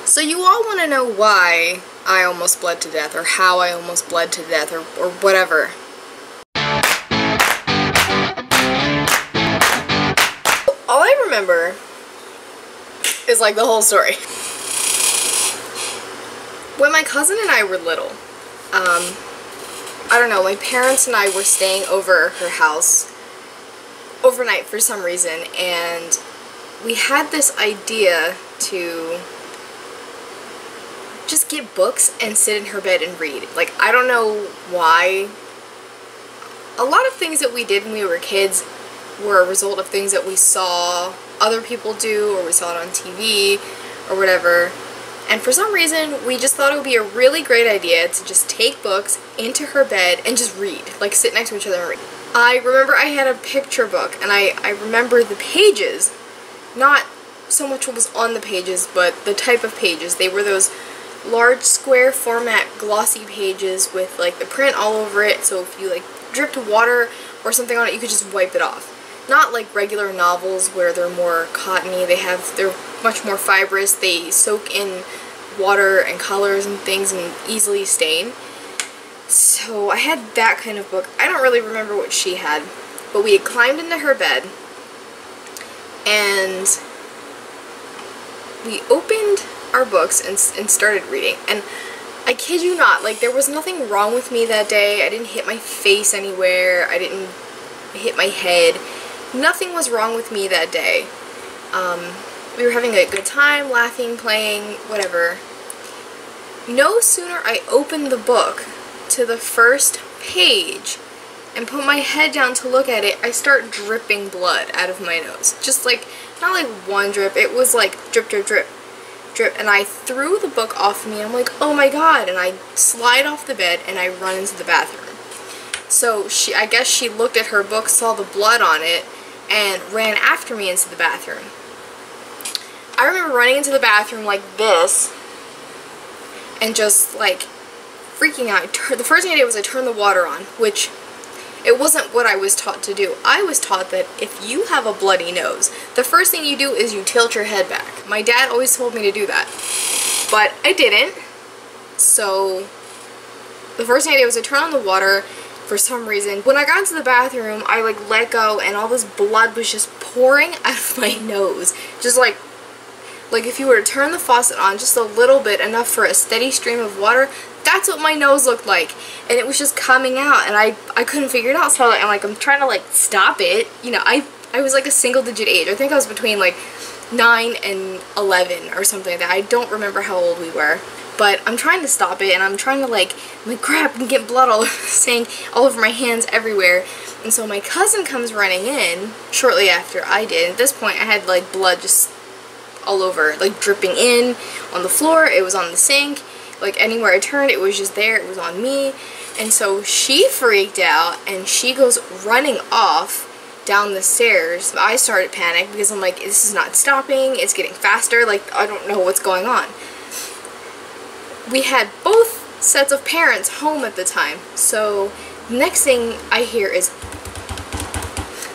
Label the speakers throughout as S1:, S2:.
S1: So you all want to know why I almost bled to death, or how I almost bled to death, or whatever. All I remember is like the whole story. When my cousin and I were little, I don't know, my parents and I were staying over her house overnight for some reason, and we had this idea to just get books and sit in her bed and read. Like, I don't know why. A lot of things that we did when we were kids were a result of things that we saw other people do, or we saw it on TV, or whatever. And for some reason, we just thought it would be a really great idea to just take books into her bed and just read. Like, sit next to each other and read. I remember I had a picture book, and I remember the pages. Not so much what was on the pages, but the type of pages. They were those large square format glossy pages with like the print all over it, so if you like dripped water or something on it, you could just wipe it off. Not like regular novels where they're more cottony. They're much more fibrous. They soak in water and colors and things and easily stain. So I had that kind of book. I don't really remember what she had, but we had climbed into her bed and we opened our books and started reading. And I kid you not, like, there was nothing wrong with me that day. I didn't hit my face anywhere. I didn't hit my head. Nothing was wrong with me that day. We were having a good time, laughing, playing, whatever. No sooner I opened the book to the first page and put my head down to look at it, I start dripping blood out of my nose. Just like, not like one drip, it was like drip, drip, drip, drip. And I threw the book off me, and I'm like, oh my god, and I slide off the bed and I run into the bathroom. So I guess she looked at her book, saw the blood on it, and ran after me into the bathroom. I remember running into the bathroom like this and just like freaking out. The first thing I did was I turned the water on, which it wasn't what I was taught to do. I was taught that if you have a bloody nose, the first thing you do is you tilt your head back. My dad always told me to do that, but I didn't. So the first thing I did was I turned on the water. For some reason, when I got into the bathroom, I like let go and all this blood was just pouring out of my nose. Just like if you were to turn the faucet on just a little bit, enough for a steady stream of water, that's what my nose looked like. And it was just coming out, and I couldn't figure it out. So I'm trying to like stop it. You know, I was like a single digit age. I think I was between like 9 and 11 or something like that. I don't remember how old we were. But I'm trying to stop it, and I'm trying to I'm like crap, and get blood all over my hands everywhere. And so my cousin comes running in shortly after I did. At this point, I had like blood just all over, like dripping in on the floor. It was on the sink. Like anywhere I turned, it was just there. It was on me. And so she freaked out, and she goes running off down the stairs. I started panic because I'm like, this is not stopping. It's getting faster. Like, I don't know what's going on. We had both sets of parents home at the time, so the next thing I hear is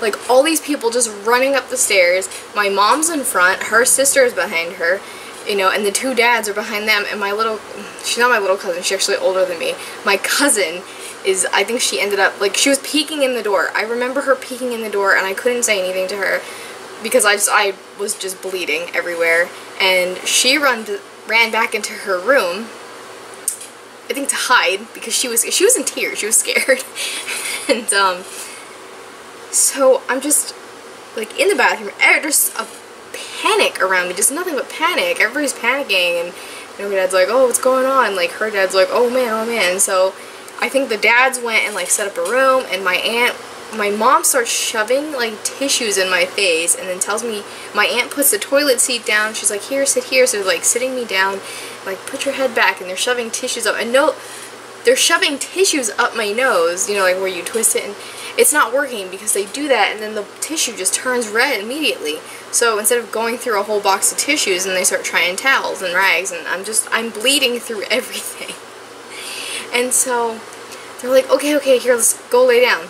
S1: like all these people just running up the stairs. My mom's in front, her sister is behind her, you know, and the two dads are behind them, and she's not my little cousin, she's actually older than me. My cousin is, I think she ended up, like, she was peeking in the door. I remember her peeking in the door, and I couldn't say anything to her because I was just bleeding everywhere, and she ran back into her room, I think to hide, because she was in tears, she was scared. And so I'm just like in the bathroom, there's a panic around me, just nothing but panic. Everybody's panicking, and my dad's like, oh, what's going on? Like, her dad's like, oh man. And so I think the dads went and like set up a room, and my mom starts shoving like tissues in my face, and then tells me, my aunt puts the toilet seat down, she's like, here, sit here. So they're like sitting me down, like, put your head back, and they're shoving tissues up, and no, they're shoving tissues up my nose, you know, like where you twist it, and it's not working because they do that, and then the tissue just turns red immediately. So instead of going through a whole box of tissues, and they start trying towels and rags, and I'm bleeding through everything. And so they're like, okay, here, let's go lay down.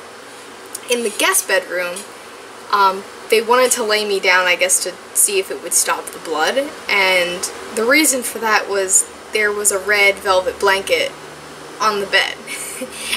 S1: In the guest bedroom, they wanted to lay me down, I guess, to see if it would stop the blood, and the reason for that was there was a red velvet blanket on the bed.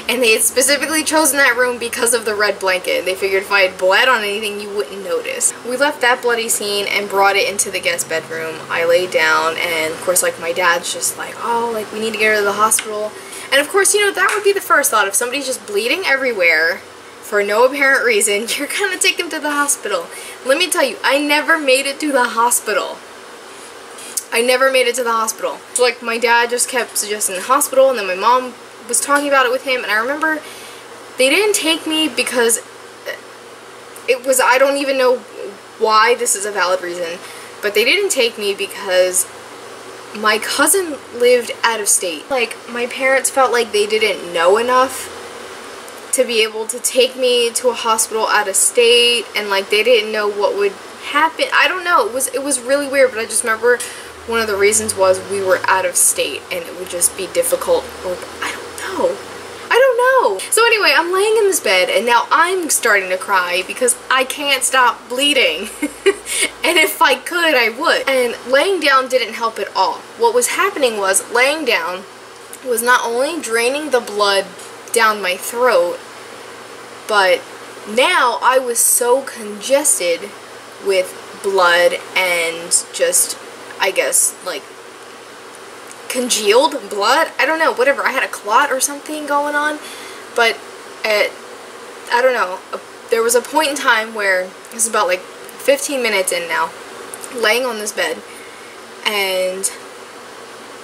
S1: And they had specifically chosen that room because of the red blanket. They figured if I had bled on anything, you wouldn't notice. We left that bloody scene and brought it into the guest bedroom. I laid down, and of course, like, my dad's just like, oh, like, we need to get her to the hospital. And of course, you know, that would be the first thought. If somebody's just bleeding everywhere for no apparent reason, you're gonna take them to the hospital. Let me tell you, I never made it to the hospital. I never made it to the hospital. So, like, my dad just kept suggesting the hospital, and then my mom was talking about it with him, and I remember they didn't take me because it was, I don't even know why this is a valid reason, but they didn't take me because my cousin lived out of state. Like, my parents felt like they didn't know enough to be able to take me to a hospital out of state, and like they didn't know what would happen. I don't know, it was really weird, but I just remember one of the reasons was we were out of state and it would just be difficult, or I don't know. So anyway, I'm laying in this bed and now I'm starting to cry because I can't stop bleeding. And if I could, I would. And laying down didn't help at all. What was happening was laying down was not only draining the blood down my throat, but now I was so congested with blood and just, I guess, like, congealed blood? I don't know, whatever. I had a clot or something going on, but I don't know, there was a point in time where, this is about like 15 minutes in now, laying on this bed, and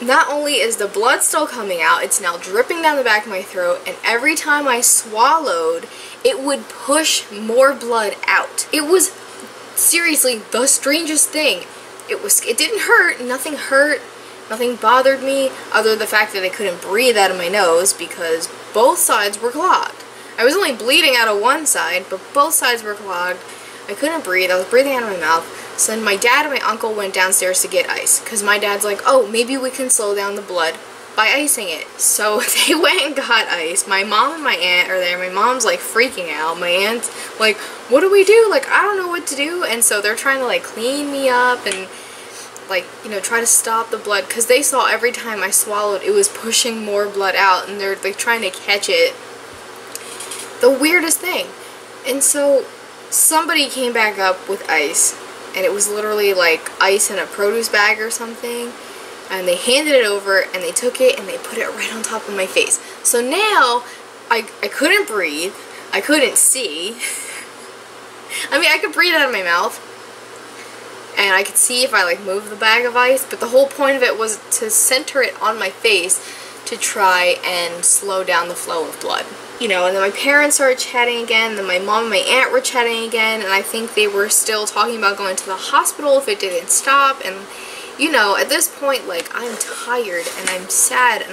S1: not only is the blood still coming out, it's now dripping down the back of my throat, and every time I swallowed, it would push more blood out. It was seriously the strangest thing. It didn't hurt, nothing hurt, nothing bothered me, other than the fact that I couldn't breathe out of my nose because both sides were clogged. I was only bleeding out of one side, but both sides were clogged. I couldn't breathe, I was breathing out of my mouth. So then my dad and my uncle went downstairs to get ice, because my dad's like, oh, maybe we can slow down the blood by icing it. So they went and got ice. My mom and my aunt are there. My mom's like freaking out. My aunt's like, what do we do? Like, I don't know what to do. And so they're trying to like clean me up and like, you know, try to stop the blood, because they saw every time I swallowed it was pushing more blood out, and they're like trying to catch it. The weirdest thing. And so somebody came back up with ice, and it was literally like ice in a produce bag or something, and they handed it over and they took it and they put it right on top of my face. So now I couldn't breathe, I couldn't see. I mean, I could breathe out of my mouth, and I could see if I like moved the bag of ice, but the whole point of it was to center it on my face to try and slow down the flow of blood. You know, and then my parents started chatting again, then my mom and my aunt were chatting again, and I think they were still talking about going to the hospital if it didn't stop. And you know, at this point, like, I'm tired and I'm sad, and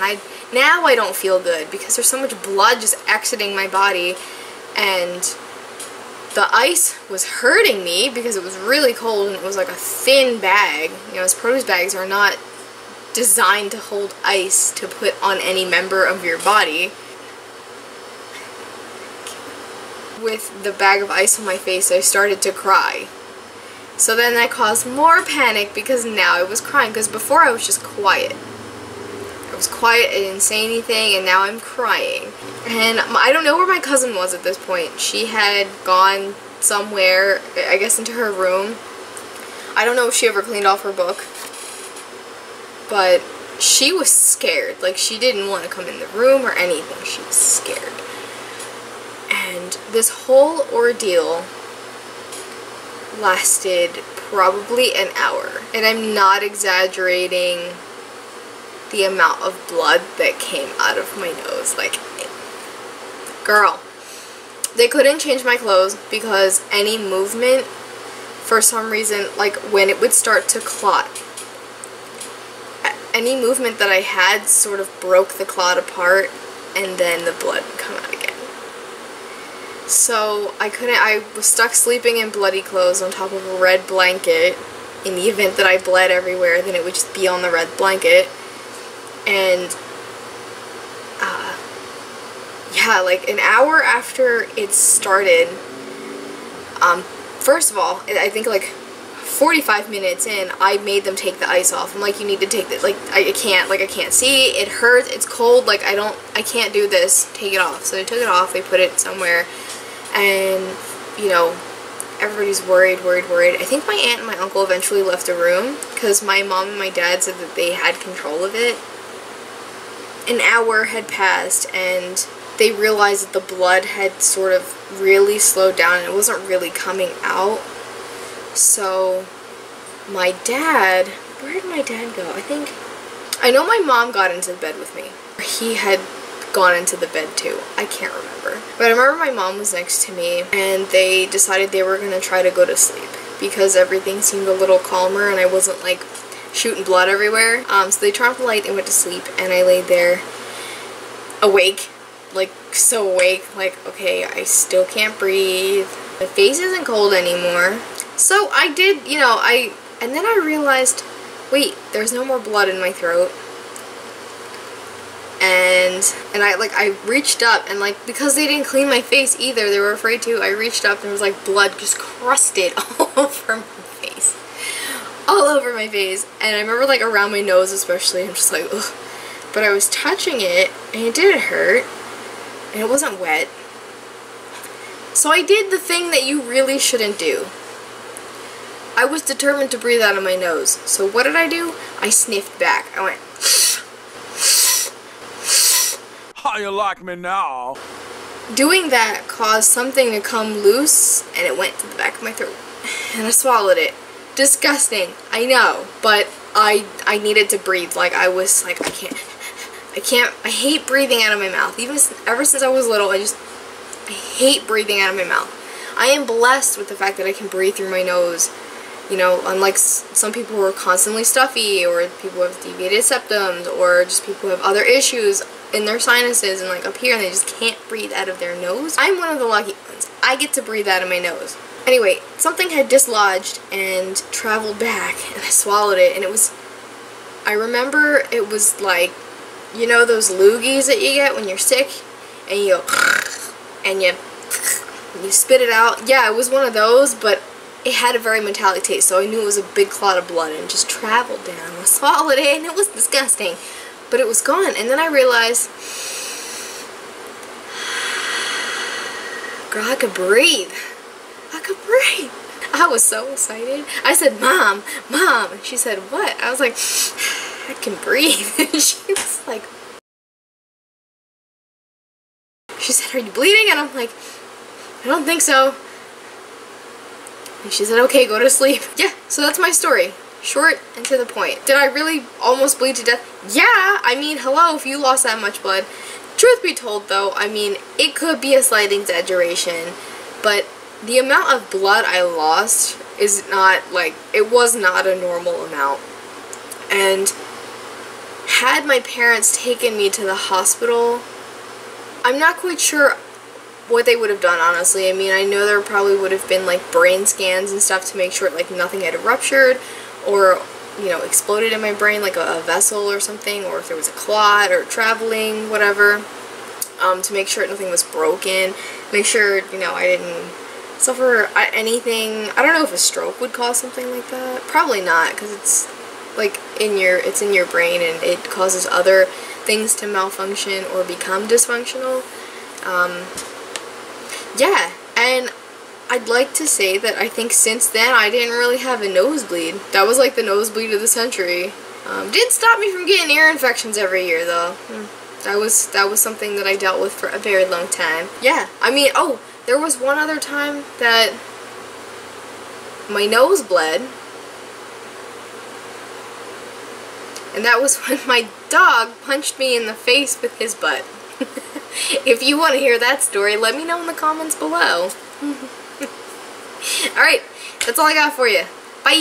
S1: now I don't feel good because there's so much blood just exiting my body, and the ice was hurting me because it was really cold and it was like a thin bag. You know, as produce bags are not designed to hold ice to put on any member of your body. With the bag of ice on my face, I started to cry. So then that caused more panic because now I was crying, because before I was just quiet. I was quiet, I didn't say anything, and now I'm crying. And I don't know where my cousin was at this point. She had gone somewhere, I guess into her room. I don't know if she ever cleaned off her book. But she was scared. Like, she didn't want to come in the room or anything. She was scared. And this whole ordeal lasted probably an hour. And I'm not exaggerating the amount of blood that came out of my nose. Like, girl. They couldn't change my clothes because any movement, for some reason, like when it would start to clot, any movement that I had sort of broke the clot apart, and then the blood would come out again. So I was stuck sleeping in bloody clothes on top of a red blanket. In the event that I bled everywhere, then it would just be on the red blanket. And yeah, like an hour after it started, first of all, I think like 45 minutes in, I made them take the ice off. I'm like, you need to take this, like, I can't see, it hurts, it's cold, like, I can't do this, take it off. So they took it off, they put it somewhere, and, you know, everybody's worried. I think my aunt and my uncle eventually left the room, because my mom and my dad said that they had control of it. An hour had passed, and they realized that the blood had sort of really slowed down, and it wasn't really coming out. So, my dad, where did my dad go? I know my mom got into the bed with me. He had gone into the bed too. I can't remember. But I remember my mom was next to me, and they decided they were going to try to go to sleep because everything seemed a little calmer and I wasn't like shooting blood everywhere. So they turned off the light, they went to sleep, and I laid there awake. Like, so awake. Like, okay, I still can't breathe. My face isn't cold anymore. So I did, you know, and then I realized, wait, there's no more blood in my throat. And I reached up, and like, because they didn't clean my face either, they were afraid to, I reached up and there was like blood just crusted all over my face. All over my face. And I remember like around my nose especially, I'm just like, ugh. But I was touching it, and it didn't hurt, and it wasn't wet. So I did the thing that you really shouldn't do. I was determined to breathe out of my nose. So what did I do? I sniffed back. I went,
S2: how you like me now?
S1: Doing that caused something to come loose, and it went to the back of my throat. And I swallowed it. Disgusting, I know, but I needed to breathe. Like, I was like, I hate breathing out of my mouth. Ever since I was little, I hate breathing out of my mouth. I am blessed with the fact that I can breathe through my nose. You know, unlike some people who are constantly stuffy, or people who have deviated septums, or just people who have other issues in their sinuses and like up here, and they just can't breathe out of their nose. I'm one of the lucky ones. I get to breathe out of my nose. Anyway, something had dislodged and traveled back, and I swallowed it, and it was, I remember it was like, you know those loogies that you get when you're sick, and you go, and you spit it out? Yeah, it was one of those, but it had a very metallic taste, so I knew it was a big clot of blood, and it just traveled down. I swallowed it, and it was disgusting, but it was gone. And then I realized, girl, I could breathe. I could breathe. I was so excited. I said, Mom, Mom, and she said, what? I was like, I can breathe. And she was like, she said, are you bleeding? And I'm like, I don't think so. And she said, okay, go to sleep. Yeah, so that's my story. Short and to the point. Did I really almost bleed to death? Yeah, I mean, hello, if you lost that much blood. Truth be told, though, I mean, it could be a slight exaggeration, but the amount of blood I lost is not, like, it was not a normal amount. And had my parents taken me to the hospital, I'm not quite sure what they would have done, honestly. I mean, I know there probably would have been like brain scans and stuff to make sure like nothing had ruptured or, you know, exploded in my brain, like a vessel or something, or if there was a clot or traveling, whatever, to make sure nothing was broken, make sure, you know, I didn't suffer anything. I don't know if a stroke would cause something like that. Probably not, because it's like it's in your brain, and it causes other things to malfunction or become dysfunctional. Yeah, and I'd like to say that I think since then I didn't really have a nosebleed. That was like the nosebleed of the century. Did stop me from getting ear infections every year though. That was something that I dealt with for a very long time. Yeah, I mean, oh, there was one other time that my nose bled. And that was when my dog punched me in the face with his butt. If you want to hear that story, let me know in the comments below. Alright, that's all I got for you. Bye!